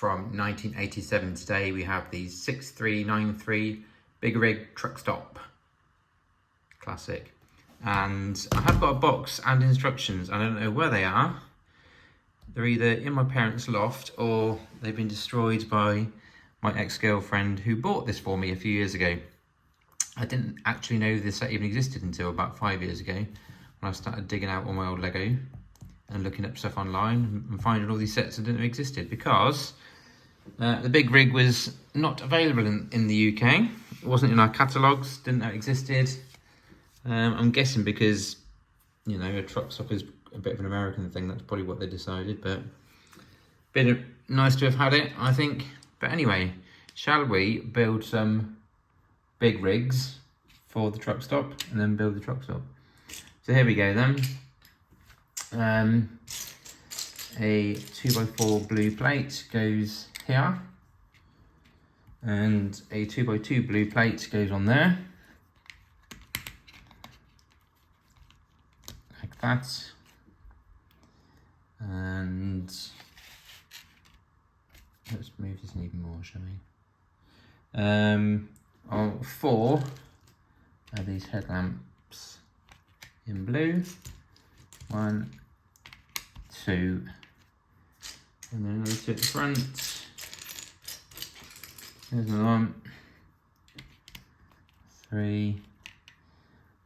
from 1987. Today we have the 6393 Big Rig Truck Stop Classic. And I have got a box and instructions. I don't know where they are. They're either in my parents' loft or they've been destroyed by my ex-girlfriend who bought this for me a few years ago. I didn't actually know this set even existed until about 5 years ago when I started digging out all my old Lego and looking up stuff online and finding all these sets that didn't know existed, because the Big Rig was not available in the UK. It wasn't in our catalogues, didn't know it existed. I'm guessing because, you know, a truck stop is a bit of an American thing, that's probably what they decided, but nice to have had it, I think. But anyway, shall we build some big rigs for the truck stop and then build the truck stop? So here we go then. A 2x4 blue plate goes here, and a 2x2 blue plate goes on there, like that. And let's move this in even more, shall we? 4 are these headlamps in blue. 1, 2, and then another 2 at the front. There's another one. 3,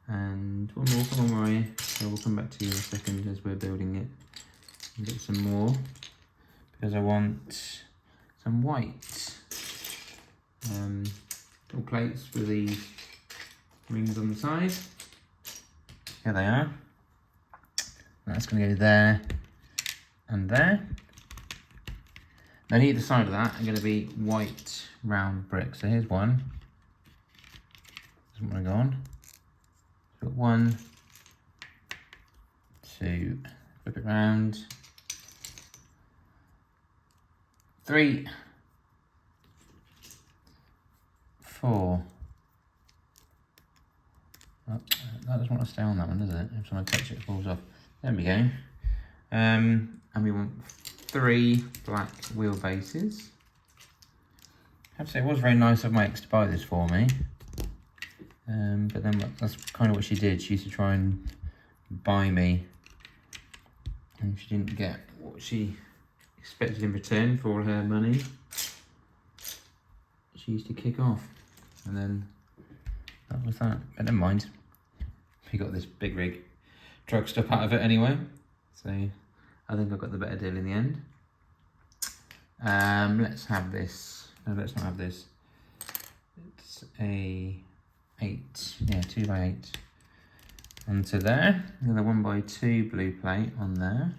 and one more. Come on, Maria. So we'll come back to you in a second as we're building it and get some more, because I want some white little plates with these rings on the side. Here they are. That's going to go there and there. Then either side of that are going to be white round bricks. So here's one. Doesn't want to go on. So 1, 2, flip it round. 3, 4. Oh, that doesn't want to stay on that one, does it? If someone touches it, it falls off. There we go. And we want 3 black wheelbases. I have to say, it was very nice of my ex to buy this for me. But then that's kind of what she did. She used to try and buy me, and she didn't get what she expected in return for all her money. She used to kick off, and then that was that. But never mind. We got this Big Rig truck stop out of it anyway, so I think I got the better deal in the end. Let's have this. No, let's not have this. It's a 8, yeah, 2x8 onto there. Another 1x2 blue plate on there,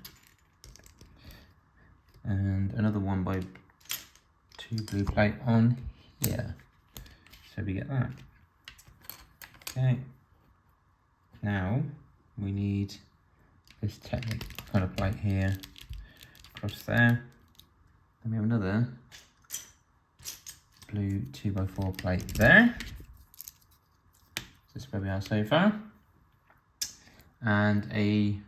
and another 1x2 blue plate on here. So we get that. Okay. Now we need this Technic kind of plate here across there. Then we have another blue 2x4 plate there. This is where we are so far. And a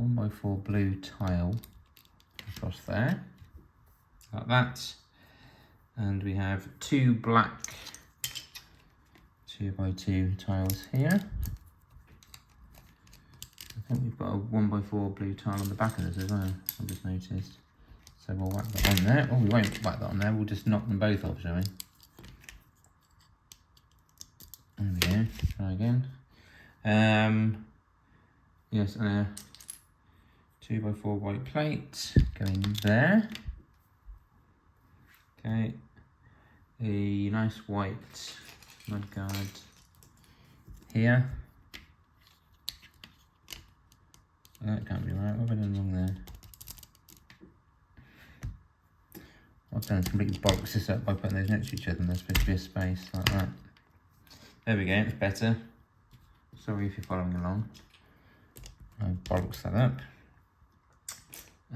1x4 blue tile across there, like that. And we have 2 black 2x2 tiles here. I think we've got a 1x4 blue tile on the back of this as well, I've just noticed. So we'll whack that on there. Oh, we won't whack that on there, we'll just knock them both off, shall we? There we go, try again. Yes, and a 2x4 white plate going there. Okay, a nice white mudguard here. That can't be right. What have I done wrong there? I've done completely bollocks this up by putting those next to each other, and there's supposed to be a space like that. There we go, it's better. Sorry if you're following along. I bollocks that up.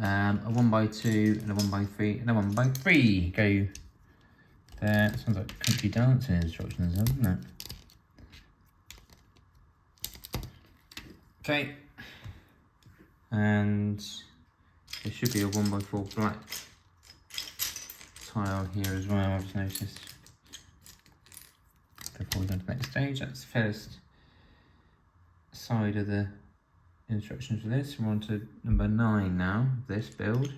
A 1x2 and a 1x3 and a 1x3 go there. It sounds like country dancing instructions, doesn't it? Okay. And there should be a 1x4 black tile here as well, I've noticed. Before we go to the next stage, that's the first side of the instructions for this. We're on to number 9 now, this build,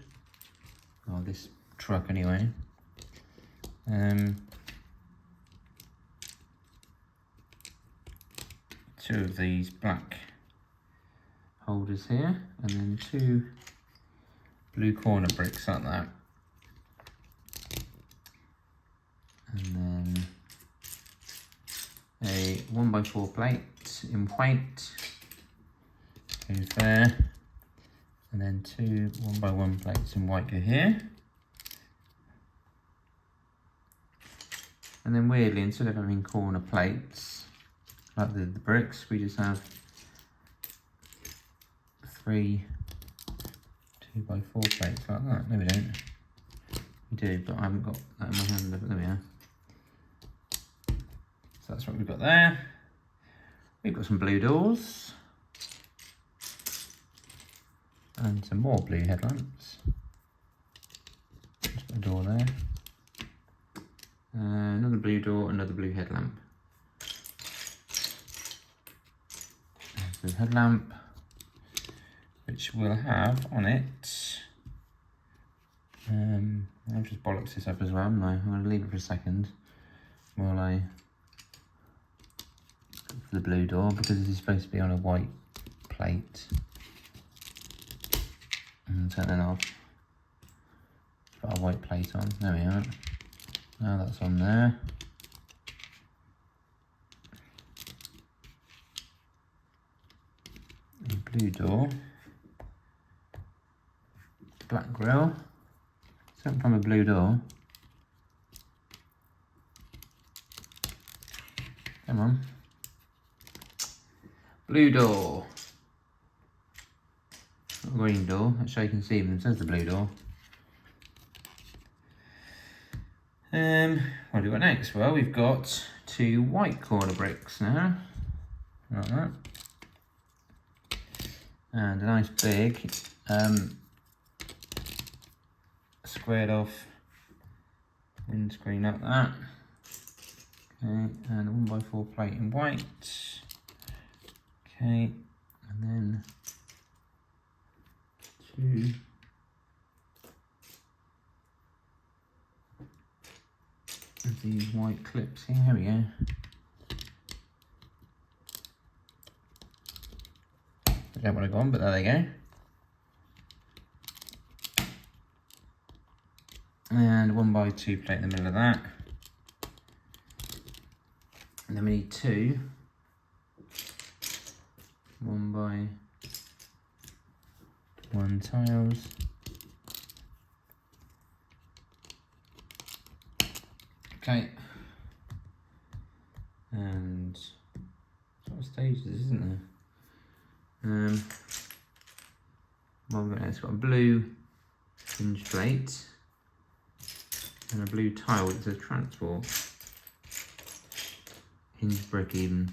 or this truck anyway. Two of these black holders here, and then 2 blue corner bricks like that. And then a 1x4 plate in white goes there, and then 2 1x1 plates in white go here. And then weirdly, instead of having corner plates like the bricks, we just have 3 2x4 plates like that. No, we don't. We do, but I haven't got that in my hand. But there we are. So that's what we've got there. We've got some blue doors. And some more blue headlamps. Just a door there. Another blue door, another blue headlamp. There's the headlamp, which will have on it. I'll just bollocks this up as well. No, I'm going to leave it for a second while I go for the blue door, because this is supposed to be on a white plate. And turn that off. Put a white plate on. There we are. Now that's on there. A blue door. Black grille. Something from a blue door. Come on. Blue door. Not a green door, that's so you can see them. It says the blue door. What do we got next? Well, we've got 2 white corner bricks now, like that, and a nice big squared off windscreen like that. Okay, and a 1x4 plate in white. Okay, and then 2 of these white clips here. Here we go. I don't want to go on, but there they go. And 1x2 plate in the middle of that. And then we need 2 1x1 tiles. Okay, and what stages, isn't there? Well, it's got a blue hinge plate and a blue tile that says transport. Hinge brick even.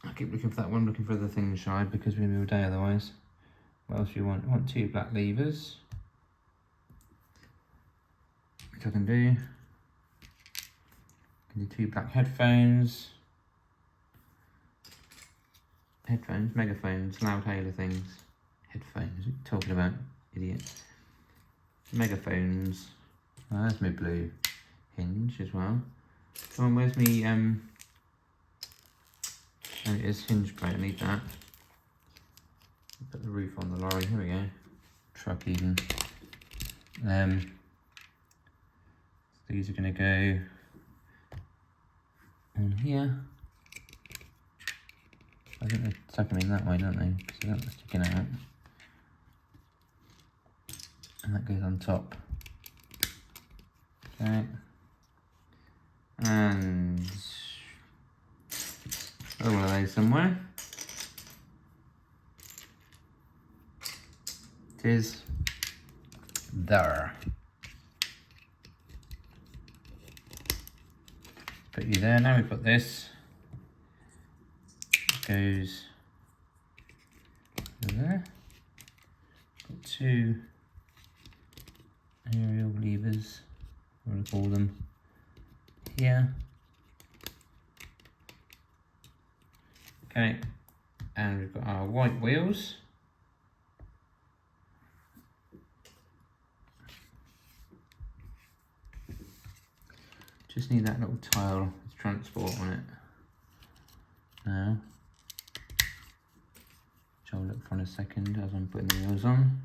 I keep looking for that one, looking for the thing side, because we're going to be all day otherwise. What else do you want? I want 2 black levers. I can do 2 black headphones, megaphones, loud hailer things, headphones, what are you talking about, idiot, megaphones, there's my blue hinge as well. Come on, where's me, oh it is hinge plate, I need that. Put the roof on the lorry, here we go, truck even. These are going to go on here. I think they tuck them in that way, don't they? Because that's sticking out. And that goes on top. Okay. And one of those somewhere. It is there. Put you there. Now we put this. It goes there. Got 2 aerial levers, what do we call them, here. Okay, and we've got our white wheels. Just need that little tile with transport on it now. Which I'll look for in a second as I'm putting the wheels on.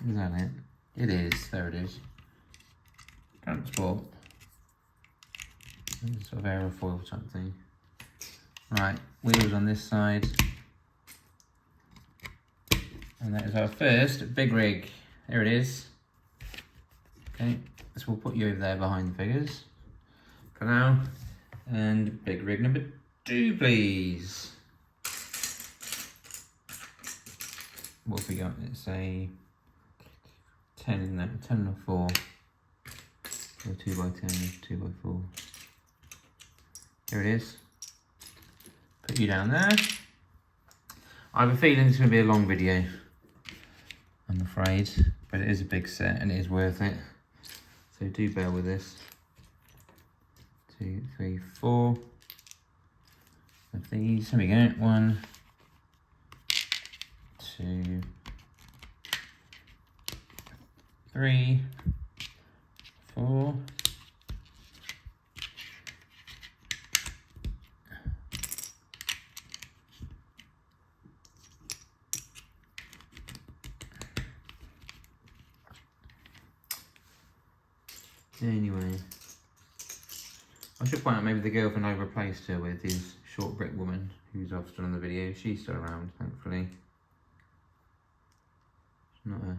Is that it? It is, there it is. Transport. Sort of aerofoil type thing. Right, wheels on this side. And that is our first big rig. There it is. Okay, so we'll put you over there behind the figures for now. And big rig number 2, please. What have we got? It's a 10 in there, 10 and a 4. Or 2x10, 2x4. Here it is. Put you down there. I have a feeling it's going to be a long video, I'm afraid, but it is a big set and it is worth it. So do bear with this. 2, 3, 4 of these. Here we go. 1, 2, 3, 4. Anyway, I should point out maybe the girlfriend I replaced her with is Short Brick Woman, who's often on the video. She's still around, thankfully. It's not a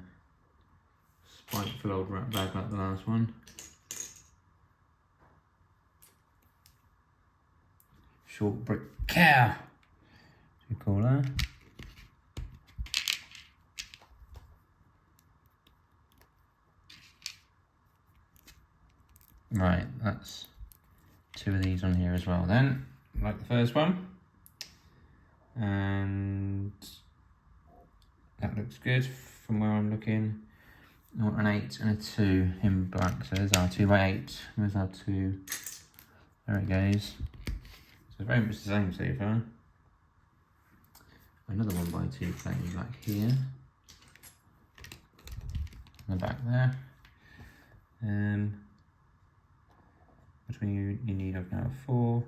spiteful old rat bag like the last one. Short Brick Cow, we call her. Right, that's 2 of these on here as well then, like the first one. And that looks good from where I'm looking. I want an 8 and a 2 in black, so there's our 2x8. There's our 2. There it goes. So very much the same so far. Another 1x2 plate in black here. In the back there. Which one you need of now? 4.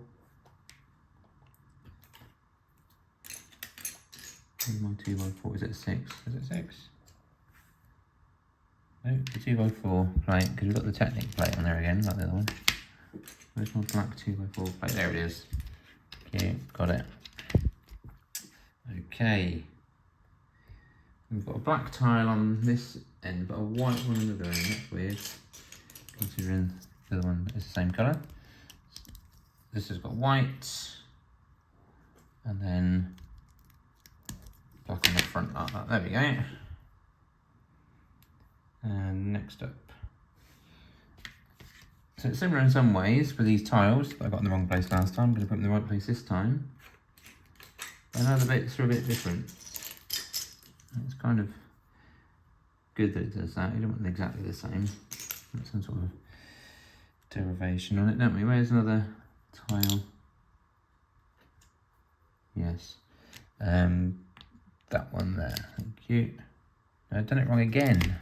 Where's my 2x4? Is it a 6? Is it 6? No, the 2x4 plate, because we've got the Technic plate on there again, like the other one. Where's my black 2x4 plate? There it is. Okay, got it. Okay. We've got a black tile on this end, but a white one on the other end. That's weird, considering the other one is the same colour. This has got white, and then black on the front like that. There we go. And next up, so it's similar in some ways for these tiles, but I got in the wrong place last time. I'm going to put them in the right place this time. And other bits are a bit different. It's kind of good that it does that. You don't want them exactly the same. Put some sort of derivation on it, don't we? Where's another tile? Yes. That one there. Thank you. No, I've done it wrong again.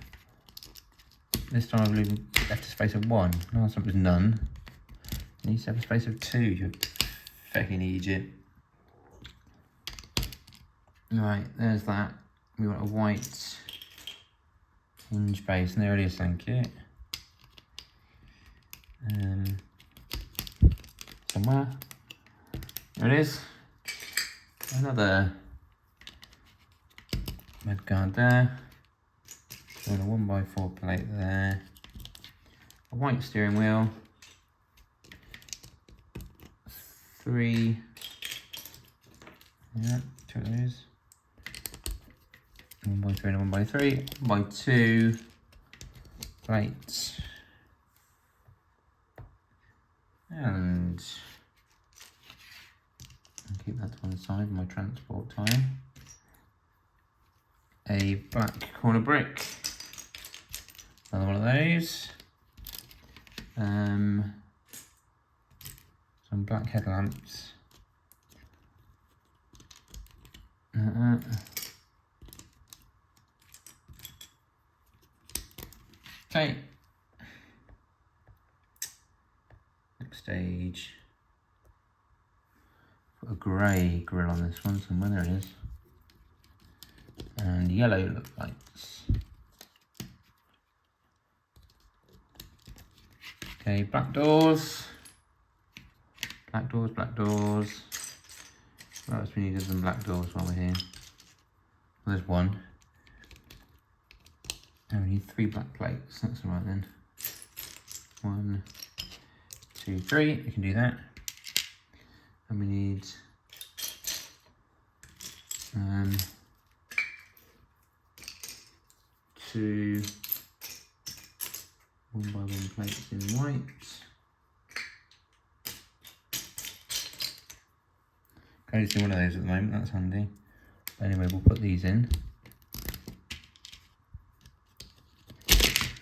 This time I've left a space of 1. Last time it was none. It needs to have a space of 2. You fucking Egypt. Right, there's that. We want a white hinge base, and there it is, thank you. Somewhere. There it is. Another mudguard there. So a 1x4 plate there. A white steering wheel. 3. Yeah, 2 of those. 1x3 and 1x3. 1x2 plates. And I'll keep that to one side, my transport tire. a black corner brick. Another one of those. Some black headlamps. Okay. Next stage. Got a grey grill on this one somewhere, there it is. And yellow look lights. Okay, black doors. Black doors, black doors. What else we need other than black doors while we're here? Well, there's one. And we need 3 black plates, that's alright then. 1, 2, 3, we can do that. And we need 2 1x1 plates in white. Can't just do one of those at the moment, that's handy. But anyway, we'll put these in.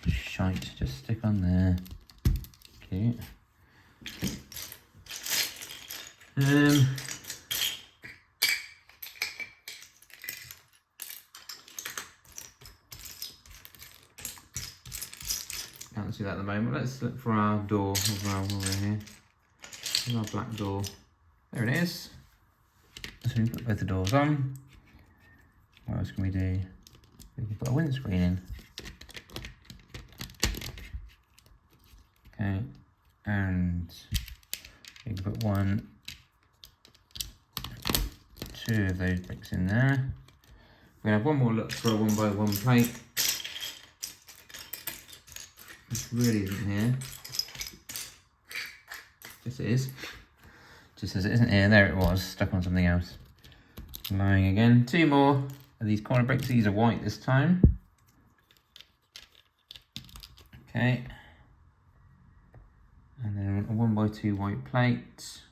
Shite, just stick on there. Cute. Can't see that at the moment. Let's look for our door as well while we're here. Here's our black door. There it is. So we put both the doors on. What else can we do? We can put a windscreen in. Okay, and we can put 1, 2 of those bricks in there. We're gonna have one more look for a 1x1 plate. This really isn't here. This is. Just as it isn't here, there it was, stuck on something else. Lying again. 2 more of these corner bricks. These are white this time. Okay. And then a 1x2 white plate.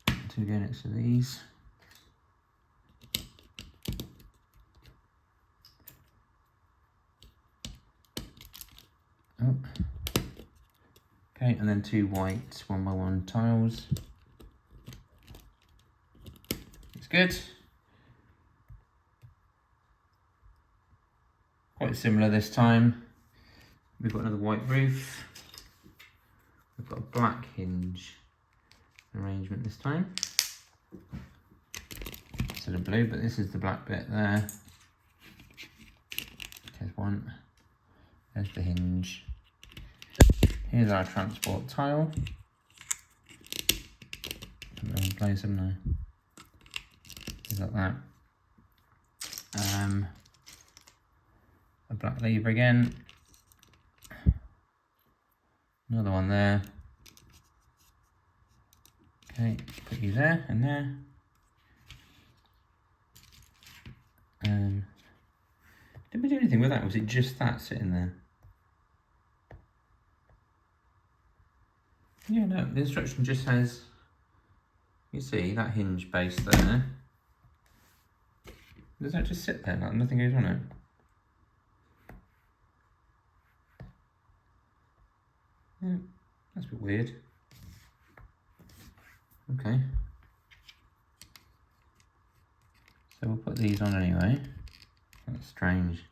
2 go next to these. Oh. Okay, and then 2 white 1x1 tiles. It's good. Quite similar this time. We've got another white roof. We've got a black hinge arrangement this time. Instead of blue, but this is the black bit there. There's one. There's the hinge. Here's our transport tile. Put it in place, haven't I? Things like that. A black lever again. Another one there. Okay, put you there and there. Did we do anything with that? Was it just that sitting there? Yeah, no, the instruction just says, you see that hinge base there. Does that just sit there? Nothing goes on it? Yeah, that's a bit weird. Okay. So we'll put these on anyway. That's strange.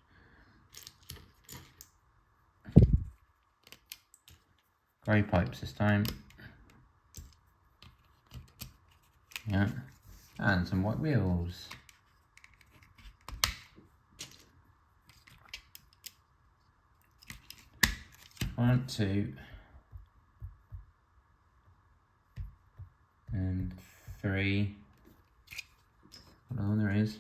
Grey pipes this time. Yeah. And some white wheels. One, 2, and 3. Another one there is.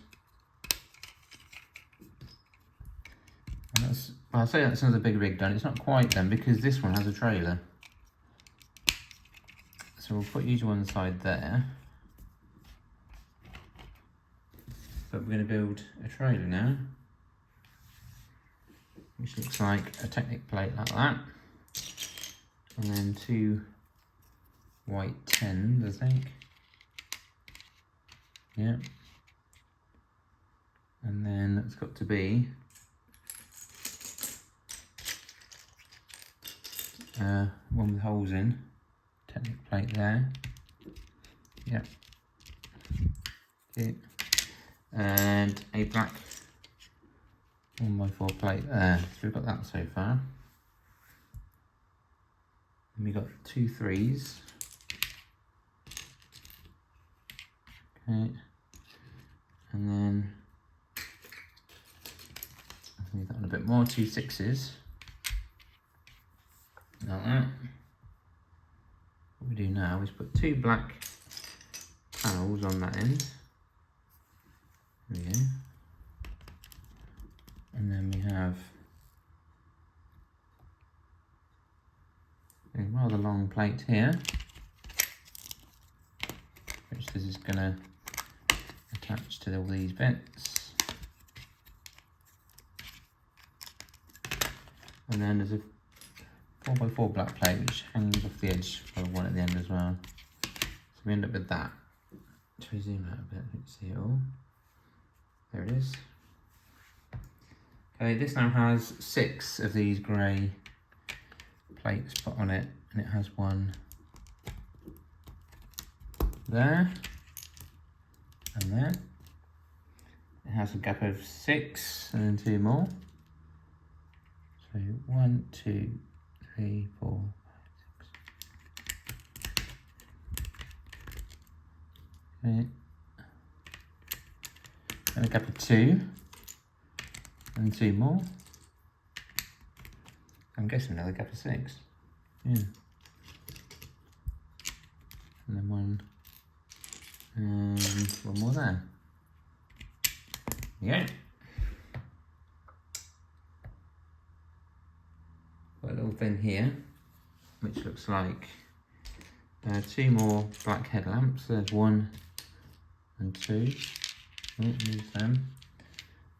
And that's, well, I'll say that's another big rig done. It's not quite done because this one has a trailer. So we'll put you to one side there. But we're going to build a trailer now, which looks like a Technic plate like that. And then 2 white 10s, I think. Yeah. And then it's got to be one with holes in, Technic plate there. Yep. Okay. And a black 1x4 plate there. So we've got that so far. And we got 2 3s. Okay. And then I need that one a bit more, 2 6s. Like that. What we do now is put 2 black panels on that end. There we go. And then we have a rather long plate here, which this is going to attach to all these bits. And then there's a 4x4 black plate which hangs off the edge by one at the end as well. So we end up with that. Shall we zoom out a bit? Let's see it all. There it is. Okay, this now has 6 of these grey plates put on it, and it has one there and there. It has a gap of 6 and then 2 more. So 1, 2, 3, 4, 5, 6. Okay. And a gap of 2 and 2 more. I'm guessing another gap of 6. Yeah. And then one and one more there. Yeah. Got a little thing here, which looks like 2 more black headlamps. There's 1 and 2. Oh, move them.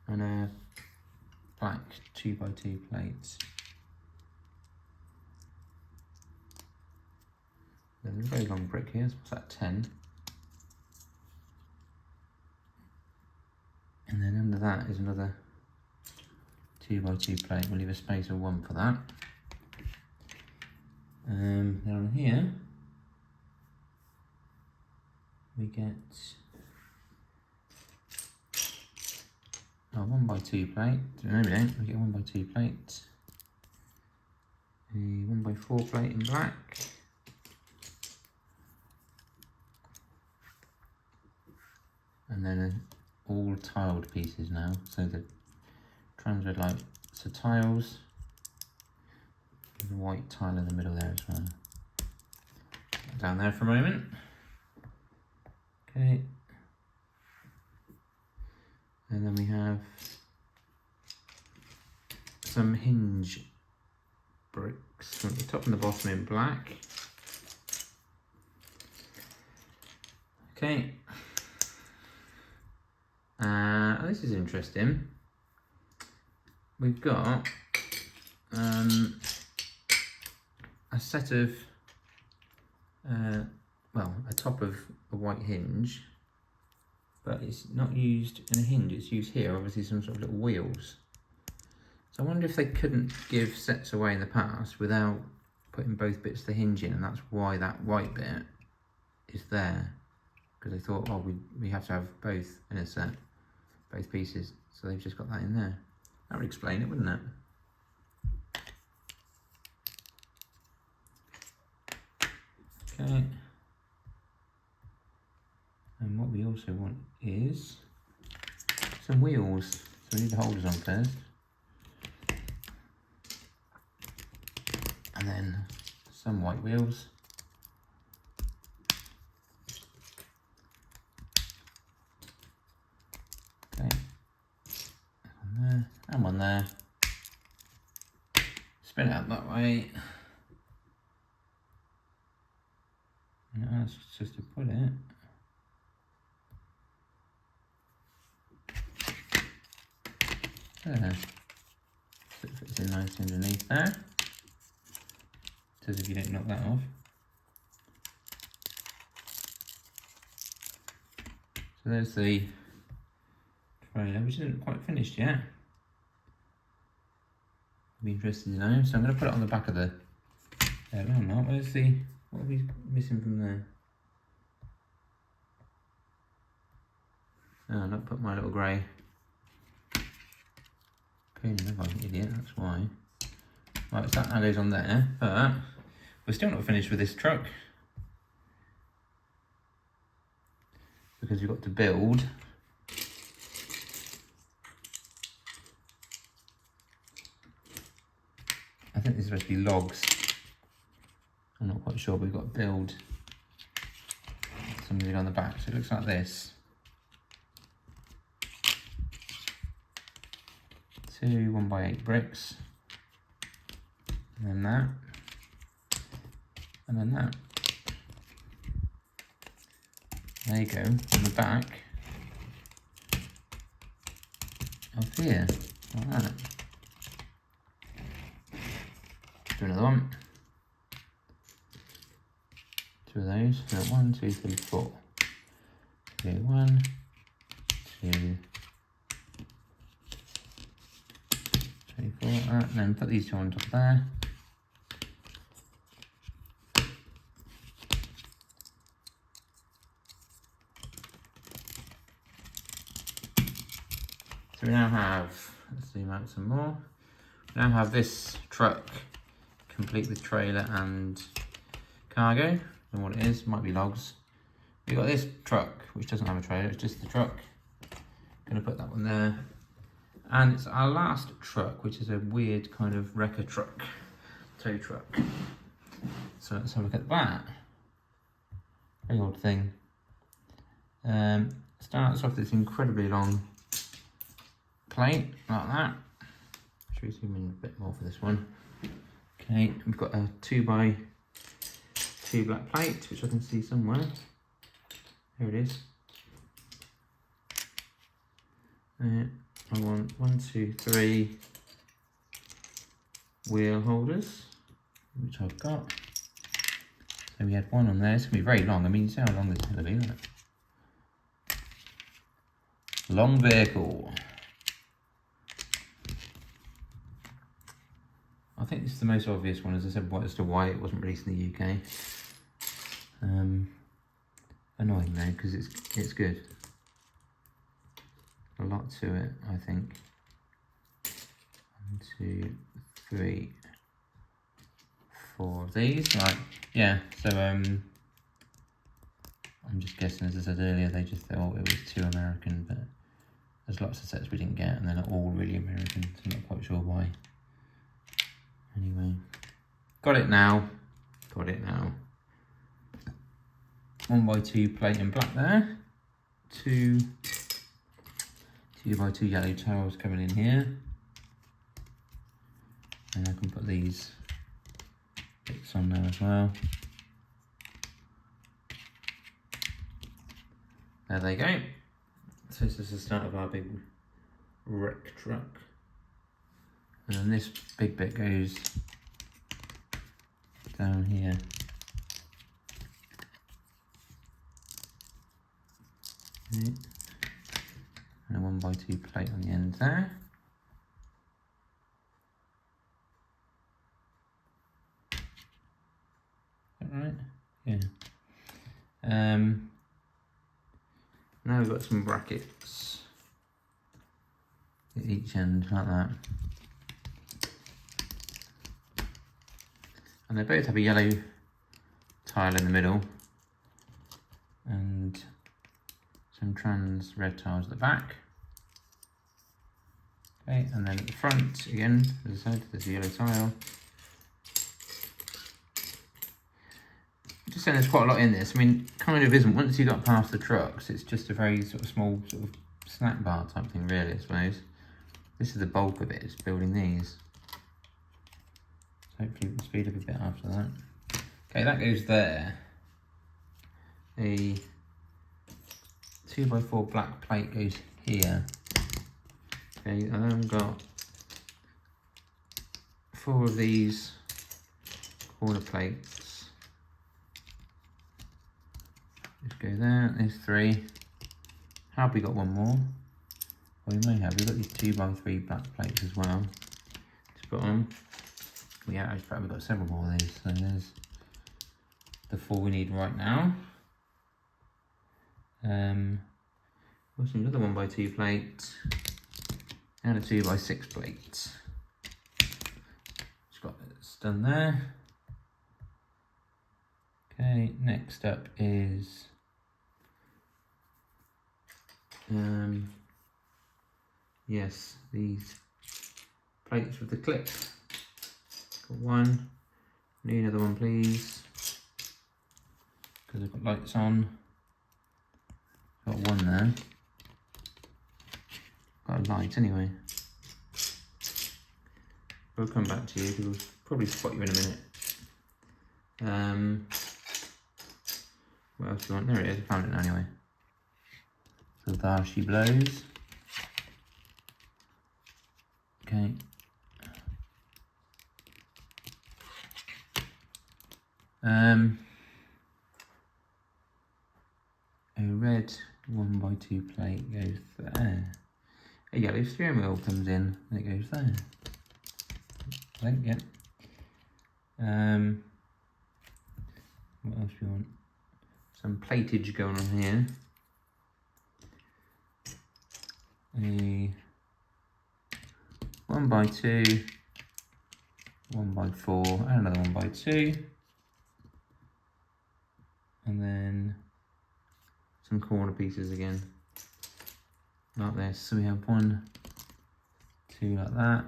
And a black 2x2 plates. There's a very long brick here, so what's that, 10? And then under that is another 2x2 plate. We'll leave a space of 1 for that. Then on here, we get a 1x2 plate. No, we don't. We get a 1x2 plate. A 1x4 plate in black. And then all tiled pieces now. So the trans red lights are tiles. There's a white tile in the middle there as well. Down there for a moment. Okay. And then we have some hinge bricks at the top and the bottom in black. Okay. This is interesting. We've got a set of, well, a top of a white hinge, but it's not used in a hinge, it's used here, obviously some sort of little wheels. So I wonder if they couldn't give sets away in the past without putting both bits of the hinge in, and that's why that white bit is there. Because they thought, oh, we have to have both in a set, both pieces. So they've just got that in there. That would explain it, wouldn't it? Okay. And what we also want is some wheels. So we need the holders on first. And then some white wheels. Okay. One there, and one there. Spin it out that way. And it asks just to put it. There. So it fits in nicely underneath there. Says if you don't knock that off. So there's the trailer, which isn't quite finished yet. I'd be interested to know. So I'm going to put it on the back of the... no, I'm not. Where's the... What are we missing from there? Oh, not put my little grey pin in, I'm an idiot, that's why. Right, so that now goes on there, but we're still not finished with this truck. Because we've got to build I think this is supposed to be logs. I'm not quite sure, but we've got to build something on the back. So it looks like this. 2 1x8 bricks. And then that. And then that. There you go, on the back. Up here, like that. Do another one. 2 of those. So 1, 2, 3, 4. Okay, 1, 2, 3, 4. And then put these 2 on top there. So we now have, let's zoom out some more. We now have this truck complete with trailer and cargo. And what it is, might be logs. We've got this truck, which doesn't have a trailer, it's just the truck. Gonna put that one there. And it's our last truck, which is a weird kind of wrecker truck, tow truck. So let's have a look at that. Very odd thing. Starts off this incredibly long plate, like that. Should we zoom in a bit more for this one? Okay, we've got a 2x2 black plate, which I can see somewhere. Here it is. I want 1, 2, 3 wheel holders, which I've got. So we had one on there. It's gonna be very long. I mean, you see how long this is gonna be, isn't it? Long vehicle. I think this is the most obvious one, as I said, as to why it wasn't released in the UK. Annoying though, because it's good. A lot to it, I think. 1, 2, 3, 4 of these. Right, yeah. So I'm just guessing, as I said earlier, they just thought it was too American, but there's lots of sets we didn't get, and they're not all really American, so I'm not quite sure why. Anyway, got it now. Got it now. 1x2 plate in black there. 2x2 yellow tiles coming in here. And I can put these bits on there as well. There they go. So this is the start of our big wreck truck. And then this big bit goes down here. Okay. And a 1x2 plate on the end there. Is that right? Yeah. Now we've got some brackets at each end, like that. And they both have a yellow tile in the middle and some trans red tiles at the back. Okay, and then at the front, again, as I said, there's a yellow tile. Just saying there's quite a lot in this. I mean, kind of isn't. Once you got past the trucks, it's just a very sort of small sort of snack bar type thing, really, I suppose. This is the bulk of it, it's building these. Hopefully we'll speed up a bit after that. Okay, that goes there. A 2x4 black plate goes here. Okay, and then I've got 4 of these corner plates. Just go there, there's 3. Have we got one more? we may have. We've got these 2x3 black plates as well to put on. Yeah, we've got several more of these. So there's the 4 we need right now. Also another 1x2 plate and a 2x6 plate. Just got this done there. Okay, next up is yes, these plates with the clip. Got one. Need another one, please, because I've got lights on. Got one there. Got a light anyway. We'll come back to you because we'll probably spot you in a minute. What else do you want? There it is. I found it now anyway. So there she blows. Okay. A red 1x2 plate goes there. A yellow steering wheel comes in and it goes there. I think, yeah. What else do you want? Some platage going on here. A 1x2, 1x4, and another 1x2. And then some corner pieces again, like this. So we have 1, 2 like that.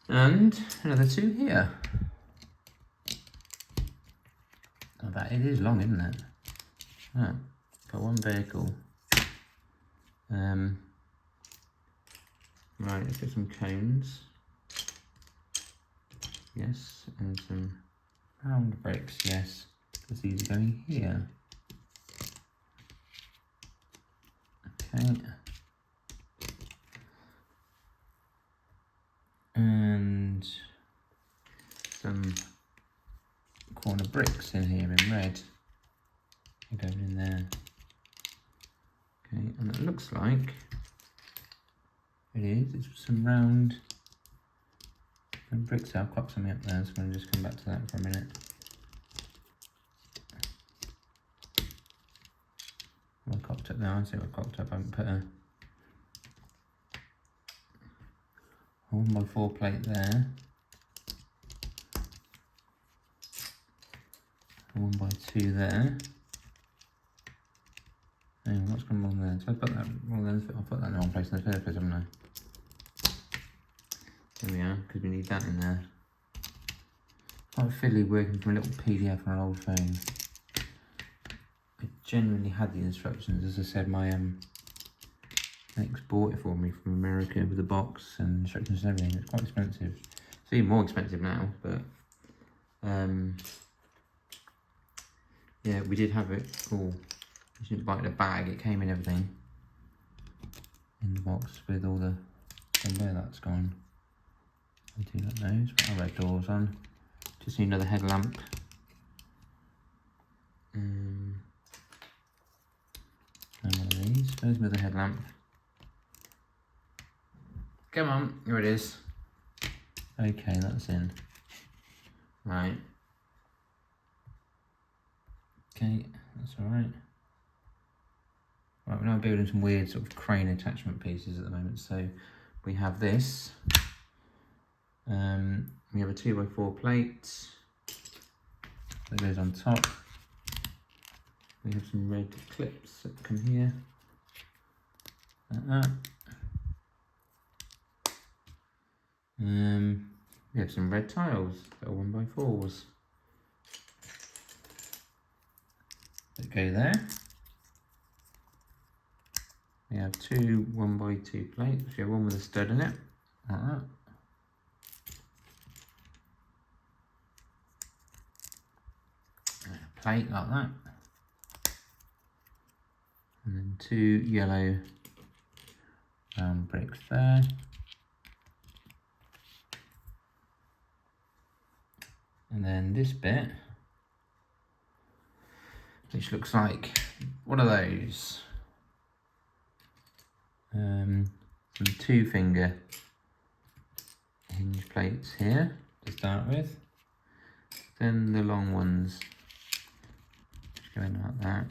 And another 2 here. Oh, that it is long, isn't it? Ah, got one vehicle. Right, let's get some cones. Yes, and some round bricks, yes, because these are going here. Okay. And some corner bricks in here in red. They're going in there. Okay, and it looks like it is. It's some round bricks. I've got something up there, so I'm going to just come back to that for a minute. What I cocked up now, I see what I cocked up. I haven't put a 1x4 plate there. A 1x2 there. And what's going on there? So I put that, well then I'll put that in the wrong place in the first place, haven't I? There we are, because we need that in there. Quite fiddly working from a little PDF on an old phone. I genuinely had the instructions. As I said, my ex bought it for me from America with a box and instructions and everything. It's quite expensive. It's even more expensive now, but yeah, we did have it all. You didn't buy it in a bag, it came in everything in the box with all the, and there that's gone. I do that now, put our red doors on. Just need another headlamp. And one of these, where's another headlamp? Come on, here it is. Okay, that's in. Right. Okay, that's alright. Right, we're now building some weird sort of crane attachment pieces at the moment. So we have this. We have a 2x4 plate that goes on top. We have some red clips that come here, like that. We have some red tiles that are 1x4s that go there. We have 2 1x2 plates. We have one with a stud in it, like that. And a plate like that. And then 2 yellow round bricks there. And then this bit, which looks like one of those. some 2-finger hinge plates here to start with. Then the long ones just go in like that.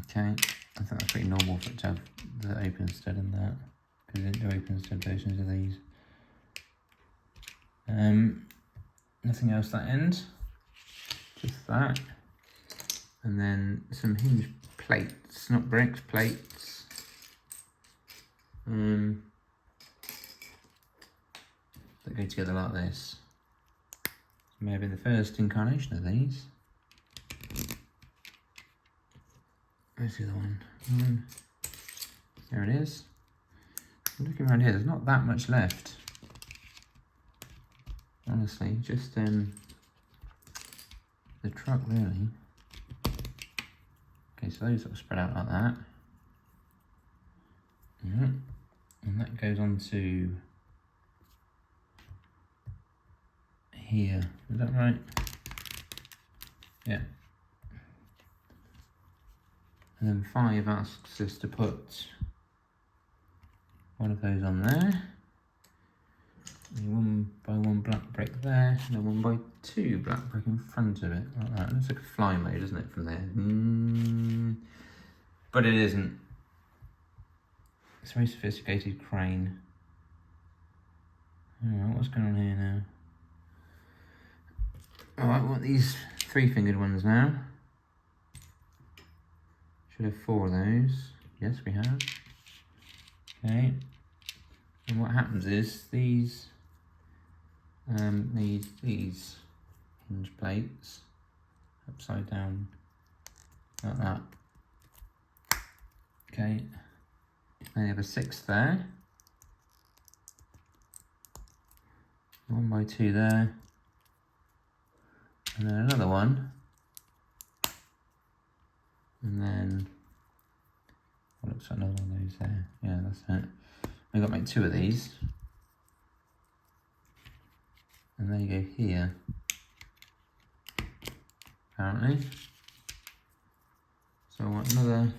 Okay, I think that's pretty normal for it to have the open stud in that, because they didn't do open stud versions of these. Nothing else that end, just that. And then some hinge plates, not bricks, plates. That go together like this. Maybe the first incarnation of these. Where's the other one? There it is. Looking around here, there's not that much left. Honestly, just the truck really. Okay, so those sort of spread out like that. Yeah. And that goes on to here. Is that right? Yeah. And then 5 asks us to put one of those on there. A 1x1 black brick there, and a 1x2 black brick in front of it, like that. It looks like a fly mode, doesn't it, from there? But it isn't. It's a very sophisticated crane. Alright, what's going on here now? Alright, I want these 3-fingered ones now. Should have 4 of those. Yes, we have. Okay. And what happens is these need these hinge plates upside down like that. Okay. Then you have a 6 there. 1x2 there. And then another one. And then what looks like another one of those there. Yeah, that's it. We've got to make 2 of these. And then you go here, apparently. So I want another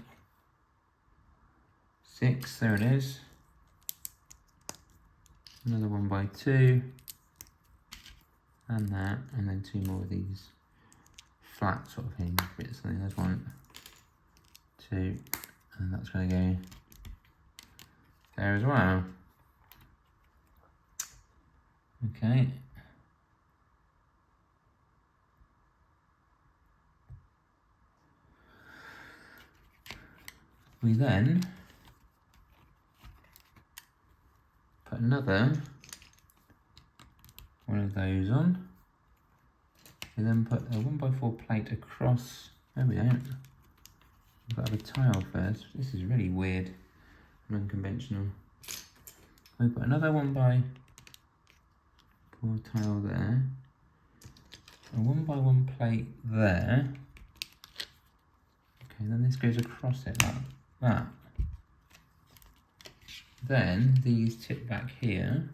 6, there it is. Another 1x2. And that, and then 2 more of these flat sort of hinge bits. I think there's 1, 2, and that's going to go there as well. Okay. We then put another one of those on. We then put a 1x4 plate across. No, we don't. We've got to have a tile first. This is really weird and unconventional. We put another 1x4 tile there. A 1x1 plate there. Okay, then this goes across it like that. Then these tip back here,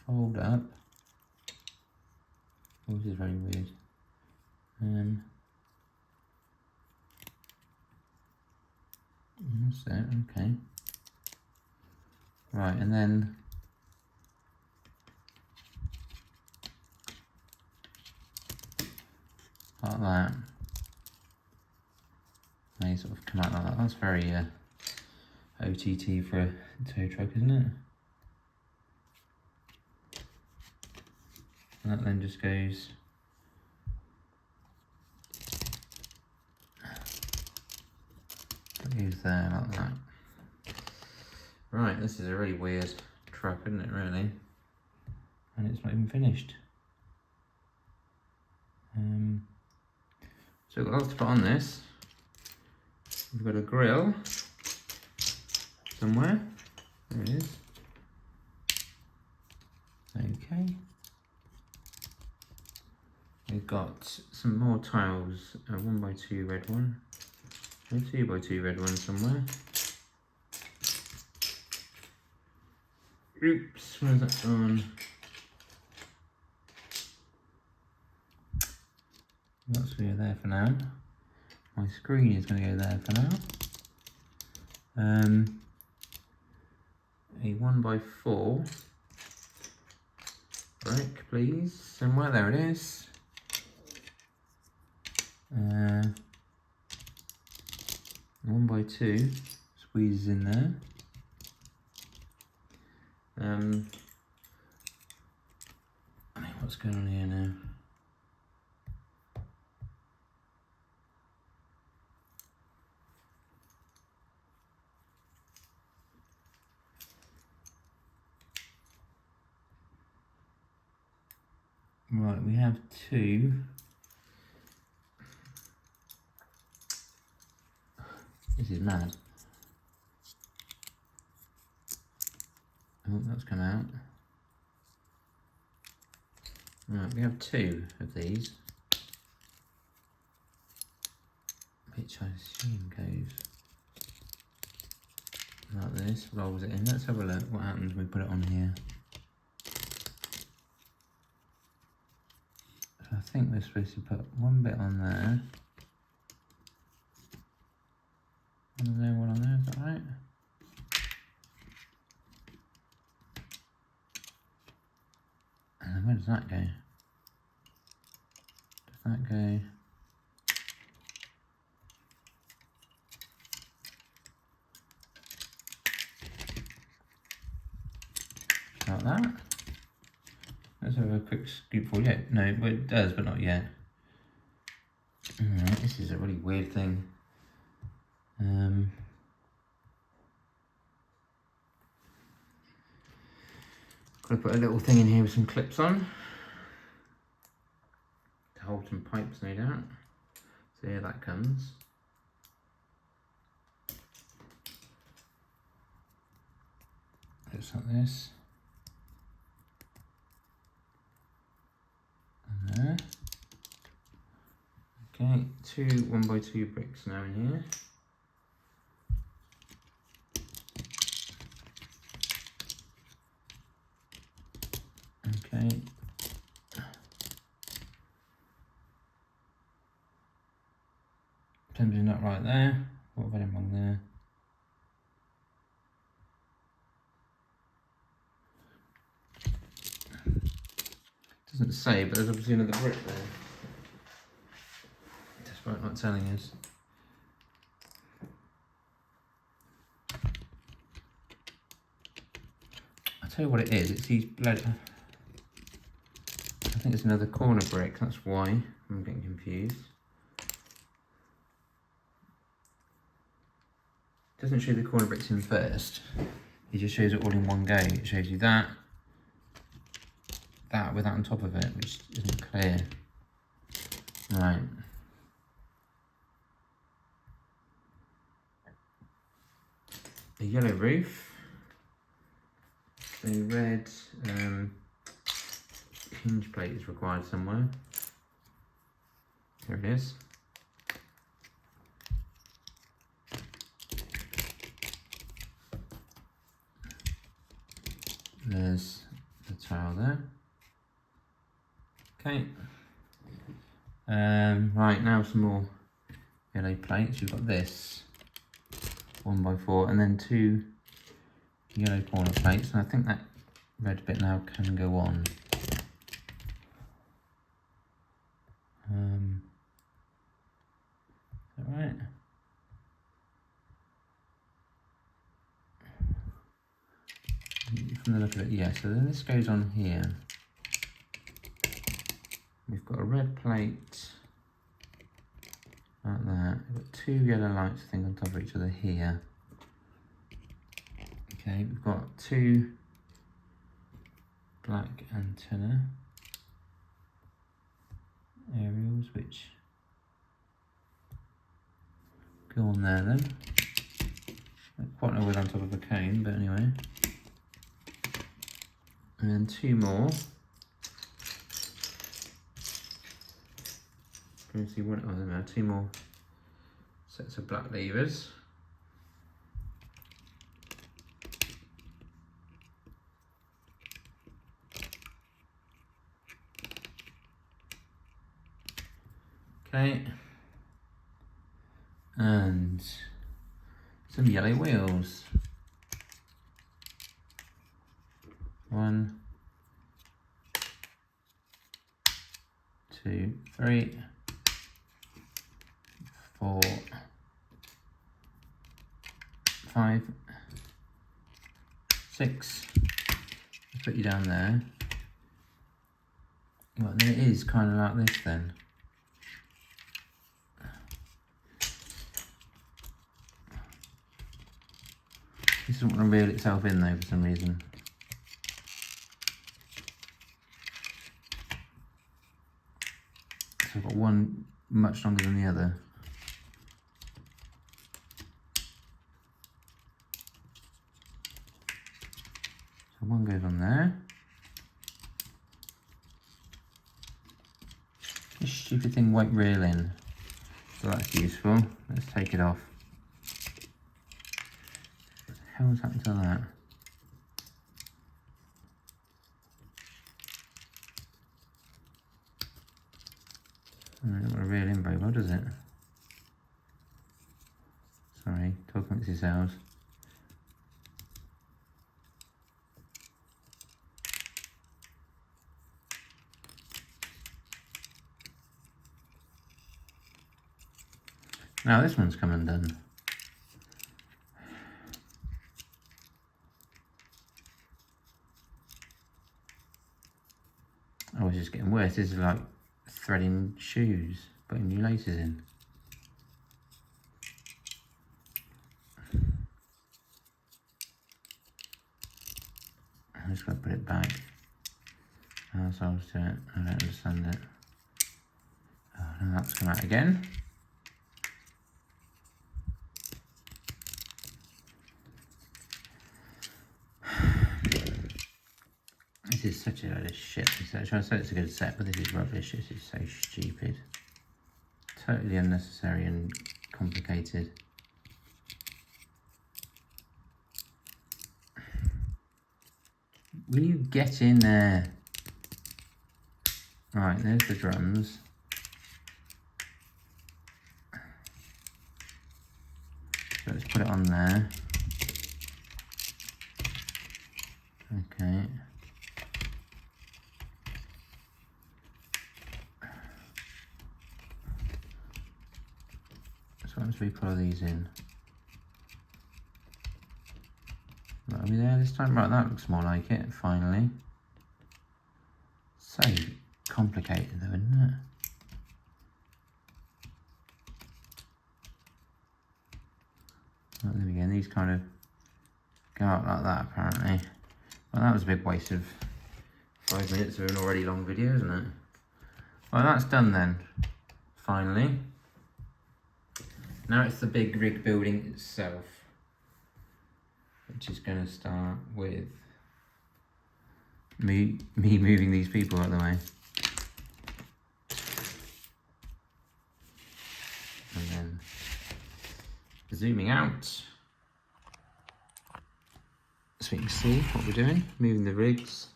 fold up. Oh, this is very weird. That's it, okay. Right, and then like that. They sort of come out like that. That's very OTT for a tow truck, isn't it? And that then just goes there like that. Right, this is a really weird truck, isn't it, really? And it's not even finished. So we've got lots to put on this. We've got a grill somewhere. There it is. Okay. We've got some more tiles, a 1x2 red one, a 2x2 red one somewhere. Oops, where's that gone? That's going to go there for now. My screen is going to go there for now. A 1x4 brick, please. Somewhere, there it is. 1x2 squeezes in there. I mean, what's going on here now? Right, we have two. This is mad. Oh, that's come out. Right, we have two of these, which I assume goes like this, rolls it in. Let's have a look what happens when we put it on here. So I think we're supposed to put one bit on there. One on there, one on there, is that right? And then where does that go? Does that go? Like that? Let's have a quick scoopful. Yeah, no, well, it does, but not yet. Alright, this is a really weird thing. Got to put a little thing in here with some clips on to hold some pipes, no doubt. So here that comes. Looks like this. And there. Okay, two 1x2 bricks now in here. Okay. Something's not right there. What have I done wrong there? Doesn't say, but there's obviously another brick there. Despite not telling us. I'll tell you what it is. It's these bloody... I think it's another corner brick. That's why I'm getting confused. It doesn't show the corner bricks in first. It just shows it all in one go. It shows you that with that on top of it, which isn't clear. Right. A yellow roof. A red hinge plate is required somewhere. There it is. There's the tile there. Okay. Right, now some more yellow plates. You've got this 1x4 and then two yellow corner plates, and I think that red bit now can go on. Is that right? From the look of it, yeah. So then this goes on here. We've got a red plate like that. We've got two yellow lights, I think, on top of each other here. Okay, we've got two black antenna aerials, which go on there then. Not quite know whether on top of a cone, but anyway. And then two more. See one, oh, no, two more sets of black levers. Okay. And some yellow wheels. 1, 2, 3, 4, 5, 6. Let's put you down there. Well, then it is kind of like this then. This doesn't want to reel itself in though for some reason. So I've got one much longer than the other. So one goes on there. This stupid thing won't reel in, so that's useful. Let's take it off. What the hell's happened to that? Oh, it doesn't reel in very well, does it? Sorry, talk amongst yourselves. Now this one's come undone. Oh, it's just getting worse. This is like threading shoes, putting new laces in. I'm just going to put it back. How else I'll do it? I don't understand it. Oh, now that's come out again. This is such a load of shit. I try to say it's a good set, but this is rubbish. This is so stupid. Totally unnecessary and complicated. Will you get in there? Right, there's the drums. So let's put it on there. Okay. So once we put these in. Right, are we there this time? Right, that looks more like it, finally. So complicated though, isn't it? Right, there we go, these kind of go out like that apparently. Well, that was a big waste of 5 minutes of an already long video, isn't it? Well, that's done then, finally. Now it's the big rig building itself, which is going to start with me moving these people out of the way. And then zooming out, so you can see what we're doing, moving the rigs.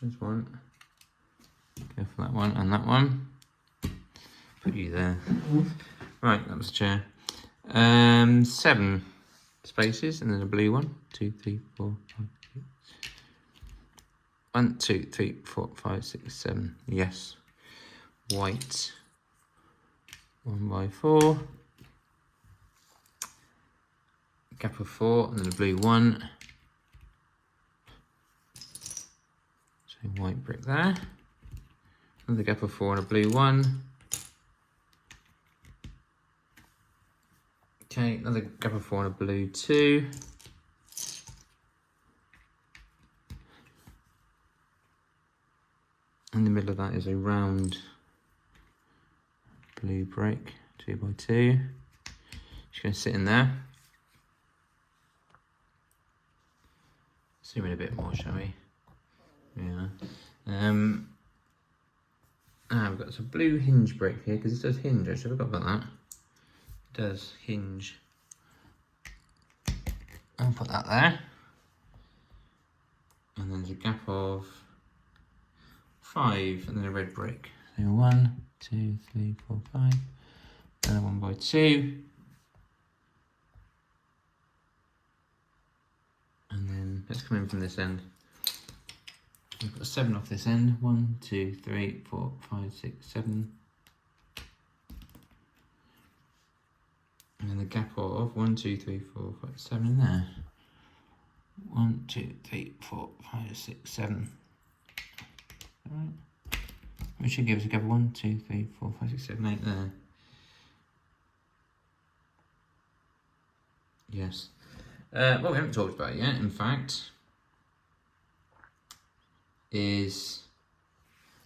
There's one, go for that one and that one. Put you there. Right, that was a chair. 7 spaces and then a blue one. 2, 3, 4, 5, 6. 1, 2, 3, 4, 5, 6, 7. Yes. White. 1 by 4. Gap of 4 and then a blue one. So white brick there. Another gap of 4 and a blue one. Okay, another gap of 4 and a blue 2. In the middle of that is a round blue brick, 2 by 2. Just going to sit in there. Zoom in a bit more, shall we? Yeah. We've got some blue hinge brick here because it does hinge. I should have forgot about that. It does hinge. I'll put that there. And then there's a gap of 5 and then a red brick. So 1, 2, 3, 4, 5. Another 1 by 2. And then let's come in from this end. We've got 7 off this end. 1, 2, 3, 4, 5, 6, 7. And then the gap of 1, 2, 3, 4, 5, 7 in there. 1, 2, 3, 4, 5, 6, 7. Alright. Which should give us a gap of 1, 2, 3, 4, 5, 6, 7, 8 there. Yes. What we haven't talked about yet, in fact, is